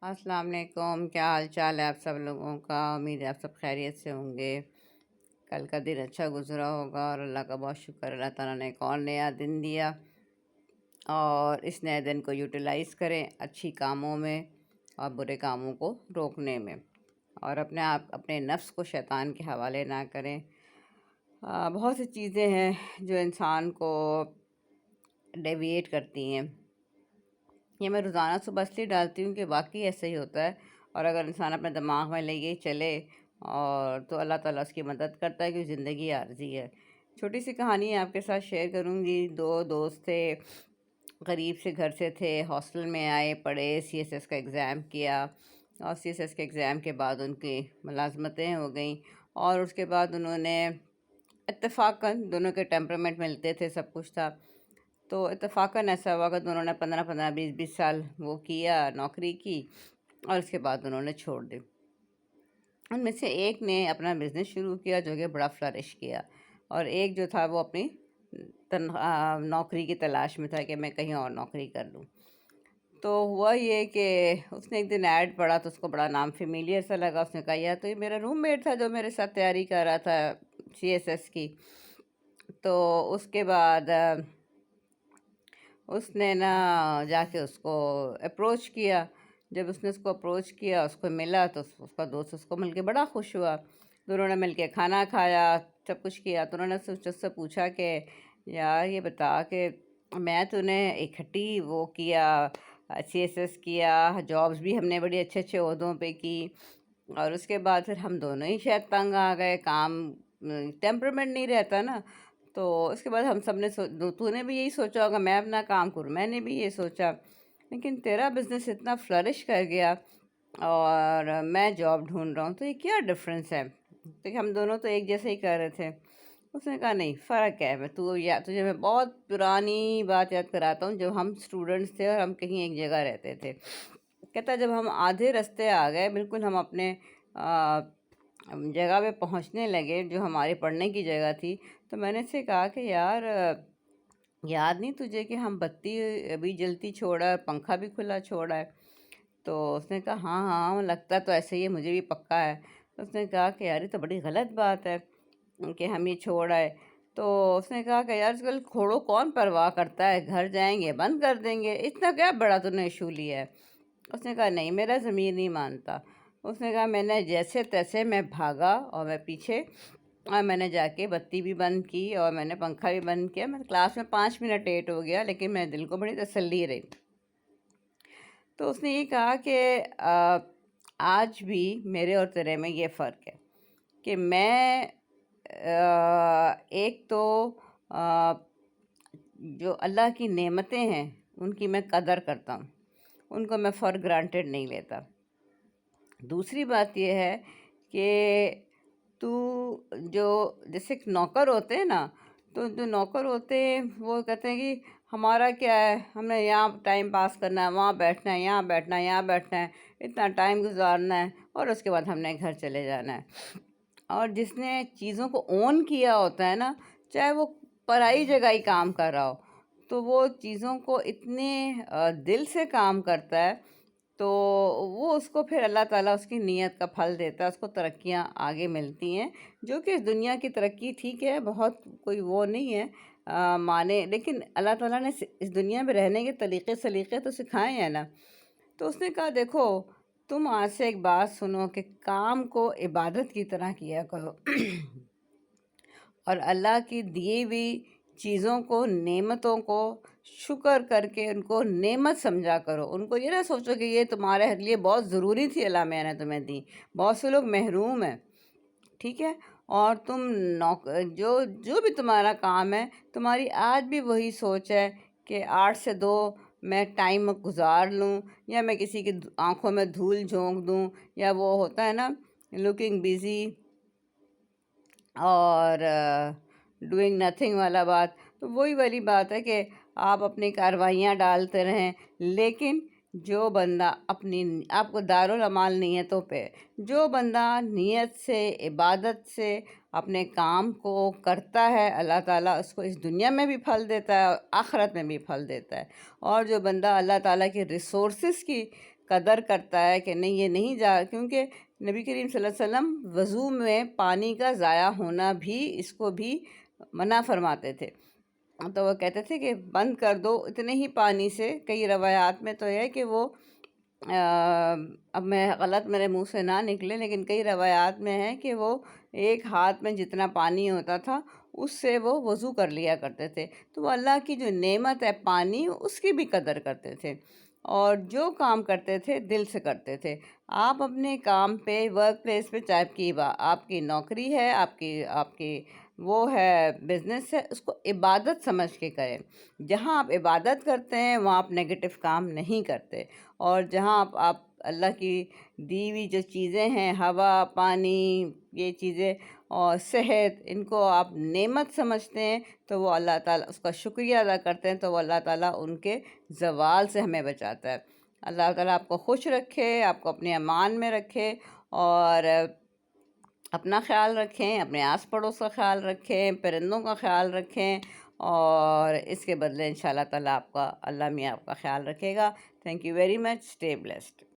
السلام علیکم، کیا حال چال ہے آپ سب لوگوں کا؟ امید ہے آپ سب خیریت سے ہوں گے۔ کل کا دن اچھا گزرا ہوگا اور اللہ کا بہت شکر، اللہ تعالیٰ نے ایک اور نیا دن دیا، اور اس نئے دن کو یوٹیلائز کریں اچھی کاموں میں اور برے کاموں کو روکنے میں، اور اپنے نفس کو شیطان کے حوالے نہ کریں۔ بہت سی چیزیں ہیں جو انسان کو ڈیویٹ کرتی ہیں۔ یہ میں روزانہ صبح اس لیے ڈالتی ہوں کہ واقعی ایسا ہی ہوتا ہے، اور اگر انسان اپنے دماغ میں لے کے چلے اور تو اللہ تعالیٰ اس کی مدد کرتا ہے، کہ زندگی عارضی ہے۔ چھوٹی سی کہانی آپ کے ساتھ شیئر کروں گی۔ دو دوست تھے، غریب سے گھر سے تھے، ہاسٹل میں آئے، پڑھے، سی ایس ایس کا ایگزام کیا، اور سی ایس ایس کے ایگزام کے بعد ان کی ملازمتیں ہو گئیں، اور اس کے بعد انہوں نے اتفاقاً، دونوں کے ٹیمپرامنٹ ملتے تھے، سب کچھ تھا، تو اتفاقاً ایسا ہوا کہ دونوں نے 15 سال وہ کیا، نوکری کی، اور اس کے بعد انہوں نے چھوڑ دی۔ ان میں سے ایک نے اپنا بزنس شروع کیا جو کہ بڑا فلرش کیا، اور ایک جو تھا وہ اپنی نوکری کی تلاش میں تھا کہ میں کہیں اور نوکری کر لوں۔ تو ہوا یہ کہ اس نے ایک دن ایڈ پڑھا تو اس کو بڑا نام فیملیئر سا لگا۔ اس نے کہا یار تو یہ میرا روم میٹ تھا جو میرے ساتھ تیاری کر رہا تھا سی ایس ایس کی۔ تو اس کے بعد اس نے جا کے اس کو اپروچ کیا۔ جب اس نے اس کو اپروچ کیا، اس کو ملا، تو اس کا دوست اس کو مل کے بڑا خوش ہوا۔ دونوں نے مل کے کھانا کھایا، سب کچھ کیا۔ تو انہوں نے اس سے پوچھا کہ یار یہ بتا کہ میں تو نے اکٹھی وہ کیا، سی ایس ایس کیا، جابس بھی ہم نے بڑی اچھے اچھے عہدوں پہ کی، اور اس کے بعد پھر ہم دونوں ہی شاید تنگ آ گئے، کام ٹیمپرمنٹ نہیں رہتا نا۔ تو اس کے بعد ہم سب نے تو نے بھی یہی سوچا ہوگا میں اپنا کام کروں، میں نے بھی یہ سوچا، لیکن تیرا بزنس اتنا فلرش کر گیا اور میں جاب ڈھونڈ رہا ہوں، تو یہ کیا ڈفرینس ہے؟ تو ہم دونوں تو ایک جیسے ہی کر رہے تھے۔ اس نے کہا نہیں، فرق ہے۔ تجھے میں بہت پرانی بات یاد کراتا ہوں، جب ہم اسٹوڈنٹس تھے اور ہم کہیں ایک جگہ رہتے تھے۔ کہتا جب ہم آدھے رستے آ گئے، بالکل ہم اپنے جگہ پہ پہنچنے لگے جو ہماری پڑھنے کی جگہ تھی، تو میں نے اس سے کہا کہ یار یاد نہیں تجھے کہ ہم بتی ابھی جلتی چھوڑا ہے، پنکھا بھی کھلا چھوڑا ہے؟ تو اس نے کہا ہاں ہاں لگتا تو ایسے ہی ہے، مجھے بھی پکا ہے۔ اس نے کہا کہ یار یہ تو بڑی غلط بات ہے کہ ہم یہ چھوڑ آئے۔ تو اس نے کہا کہ یار آج کل کھوڑو کون پرواہ کرتا ہے، گھر جائیں گے بند کر دیں گے، اتنا کیا بڑا تو نے ایشو لیا ہے؟ اس نے کہا نہیں، میرا ضمیر نہیں مانتا۔ اس نے کہا میں نے جیسے تیسے میں بھاگا، اور میں پیچھے، اور میں نے جا کے بتی بھی بند کی اور میں نے پنکھا بھی بند کیا۔ میں کلاس میں 5 منٹ لیٹ ہو گیا، لیکن میرے دل کو بڑی تسلی رہی۔ تو اس نے یہ کہا کہ آج بھی میرے اور تیرے میں یہ فرق ہے کہ میں ایک تو جو اللہ کی نعمتیں ہیں ان کی میں قدر کرتا ہوں، ان کو میں فار گرانٹیڈ نہیں لیتا۔ دوسری بات یہ ہے کہ تو جو جیسے نوکر ہوتے ہیں نا، تو جو نوکر ہوتے ہیں وہ کہتے ہیں کہ ہمارا کیا ہے، ہم نے یہاں ٹائم پاس کرنا ہے، وہاں بیٹھنا ہے، یہاں بیٹھنا ہے، یہاں بیٹھنا ہے، اتنا ٹائم گزارنا ہے، اور اس کے بعد ہم نے گھر چلے جانا ہے۔ اور جس نے چیزوں کو اون کیا ہوتا ہے نا، چاہے وہ پرائی جگہ ہی کام کر رہا ہو، تو وہ چیزوں کو اتنے دل سے کام کرتا ہے، تو وہ اس کو پھر اللہ تعالیٰ اس کی نیت کا پھل دیتا ہے، اس کو ترقیاں آگے ملتی ہیں، جو کہ اس دنیا کی ترقی ٹھیک ہے، بہت کوئی وہ نہیں ہے مانے، لیکن اللہ تعالیٰ نے اس دنیا میں رہنے کے طریقے سلیقے تو سکھائے ہیں نا۔ تو اس نے کہا دیکھو تم آج سے ایک بات سنو کہ کام کو عبادت کی طرح کیا کرو، اور اللہ کی دی ہوئی چیزوں کو، نعمتوں کو شکر کر کے ان کو نعمت سمجھا کرو، ان کو یہ نہ سوچو کہ یہ تمہارے لیے بہت ضروری تھی، اللہ میں نے تمہیں دی۔ بہت سے لوگ محروم ہیں، ٹھیک ہے، اور تم جو بھی تمہارا کام ہے، تمہاری آج بھی وہی سوچ ہے کہ 8 سے 2 میں ٹائم گزار لوں، یا میں کسی کی آنکھوں میں دھول جھونک دوں، یا وہ ہوتا ہے نا لوکنگ بیزی اور ڈوئنگ نتھنگ والا بات۔ تو وہی والی بات ہے کہ آپ اپنی کارروائیاں ڈالتے رہیں، لیکن جو بندہ آپ کو دارالعمال نیتوں پہ، جو بندہ نیت سے، عبادت سے اپنے کام کو کرتا ہے، اللہ تعالیٰ اس کو اس دنیا میں بھی پھل دیتا ہے اور آخرت میں بھی پھل دیتا ہے۔ اور جو بندہ اللہ تعالیٰ کے ریسورسز کی قدر کرتا ہے کہ نہیں یہ نہیں جا، کیونکہ نبی کریم صلی اللہ علیہ وسلم وضو میں پانی کا ضائع ہونا بھی اس کو بھی منع فرماتے تھے، تو وہ کہتے تھے کہ بند کر دو اتنے ہی پانی سے۔ کئی روایات میں تو ہے کہ وہ اب میں غلط میرے منہ سے نہ نکلے، لیکن کئی روایات میں ہے کہ وہ ایک ہاتھ میں جتنا پانی ہوتا تھا اس سے وہ وضو کر لیا کرتے تھے۔ تو وہ اللہ کی جو نعمت ہے پانی، اس کی بھی قدر کرتے تھے، اور جو کام کرتے تھے دل سے کرتے تھے۔ آپ اپنے کام پہ، ورک پلیس پہ، چاہے آپ کی نوکری ہے، آپ کی وہ ہے بزنس ہے، اس کو عبادت سمجھ کے کریں۔ جہاں آپ عبادت کرتے ہیں وہاں آپ نگیٹو کام نہیں کرتے، اور جہاں آپ اللہ کی دی ہوئی جو چیزیں ہیں، ہوا، پانی، یہ چیزیں اور صحت، ان کو آپ نعمت سمجھتے ہیں تو وہ اللہ تعالیٰ اس کا شکریہ ادا کرتے ہیں، تو وہ اللہ تعالیٰ ان کے زوال سے ہمیں بچاتا ہے۔ اللہ تعالیٰ آپ کو خوش رکھے، آپ کو اپنے امان میں رکھے، اور اپنا خیال رکھیں، اپنے آس پڑوس کا خیال رکھیں، پرندوں کا خیال رکھیں، اور اس کے بدلے انشاءاللہ تعالیٰ اللہ میاں آپ کا خیال رکھے گا۔ Thank you very much, stay blessed.